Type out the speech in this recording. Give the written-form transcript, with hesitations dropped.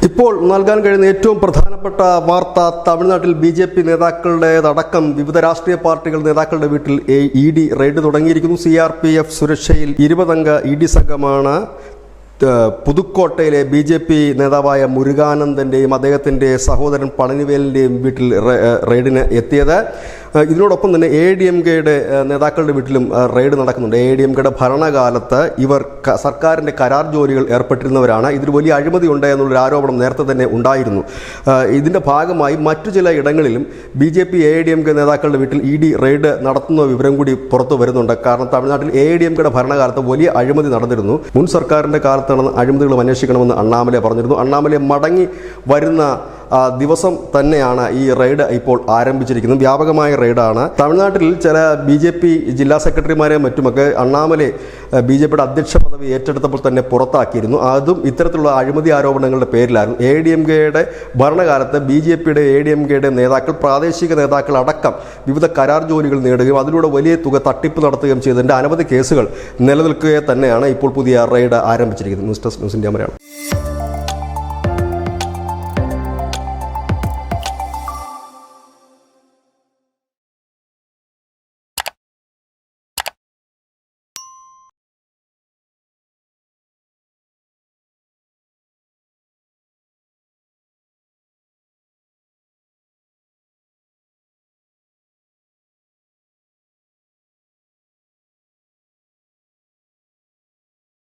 ഇപ്പോൾ നൽകാൻ കഴിയുന്ന ഏറ്റവും പ്രധാനപ്പെട്ട വാർത്ത തമിഴ്നാട്ടിൽ ബി.ജെ.പി. നേതാക്കളുടേതടക്കം വിവിധ രാഷ്ട്രീയ പാർട്ടികൾ നേതാക്കളുടെ വീട്ടിൽ ഇ.ഡി. റെയ്ഡ് തുടങ്ങിയിരിക്കുന്നു. CRPF സുരക്ഷയിൽ 20 അംഗ ഇ.ഡി. സംഘമാണ് പുതുക്കോട്ടയിലെ ബി.ജെ.പി. നേതാവായ മുരുകാനന്ദൻ്റെയും അദ്ദേഹത്തിൻ്റെ സഹോദരൻ പളനിവേലിൻ്റെയും വീട്ടിൽ റെയ്ഡിന് എത്തിയത്. ഇതിനോടൊപ്പം തന്നെ ADMKയുടെ നേതാക്കളുടെ വീട്ടിലും റെയ്ഡ് നടക്കുന്നുണ്ട്. ADMKയുടെ ഭരണകാലത്ത് ഇവർ സർക്കാരിൻ്റെ കരാർ ജോലികൾ ഏർപ്പെട്ടിരുന്നവരാണ്. ഇതിൽ വലിയ അഴിമതി ഉണ്ട് എന്നുള്ളൊരു ആരോപണം നേരത്തെ തന്നെ ഉണ്ടായിരുന്നു. ഇതിൻ്റെ ഭാഗമായി മറ്റു ചില ഇടങ്ങളിലും BJP ADMK നേതാക്കളുടെ വീട്ടിൽ ഇ.ഡി. റെയ്ഡ് നടത്തുന്ന വിവരം കൂടി പുറത്തു വരുന്നുണ്ട്. കാരണം തമിഴ്നാട്ടിൽ ADMKയുടെ ഭരണകാലത്ത് വലിയ അഴിമതി നടന്നിരുന്നു. മുൻ സർക്കാരിൻ്റെ കാലത്ത് നടന്ന അഴിമതികൾ അന്വേഷിക്കണമെന്ന് അണ്ണാമലൈ പറഞ്ഞിരുന്നു. അണ്ണാമലൈ മടങ്ങി വരുന്ന ദിവസം തന്നെയാണ് ഈ റെയ്ഡ് ഇപ്പോൾ ആരംഭിച്ചിരിക്കുന്നത്. വ്യാപകമായ റെയ്ഡാണ്. തമിഴ്നാട്ടിൽ ചില BJP ജില്ലാ സെക്രട്ടറിമാരെ മറ്റുമൊക്കെ അണ്ണാമലൈ BJPയുടെ അധ്യക്ഷ പദവി ഏറ്റെടുത്തപ്പോൾ തന്നെ പുറത്താക്കിയിരുന്നു. അതും ഇത്തരത്തിലുള്ള അഴിമതി ആരോപണങ്ങളുടെ പേരിലായിരുന്നു. ADMKയുടെ ഭരണകാലത്ത് BJPയുടെ ADMKയുടെ നേതാക്കൾ, പ്രാദേശിക നേതാക്കൾ അടക്കം വിവിധ കരാർ ജോലികൾ നേടുകയും അതിലൂടെ വലിയ തുക തട്ടിപ്പ് നടത്തുകയും ചെയ്തതിൻ്റെ അനവധി കേസുകൾ നിലനിൽക്കുക തന്നെയാണ് ഇപ്പോൾ പുതിയ റെയ്ഡ് ആരംഭിച്ചിരിക്കുന്നത്. News desk news India Malayalam.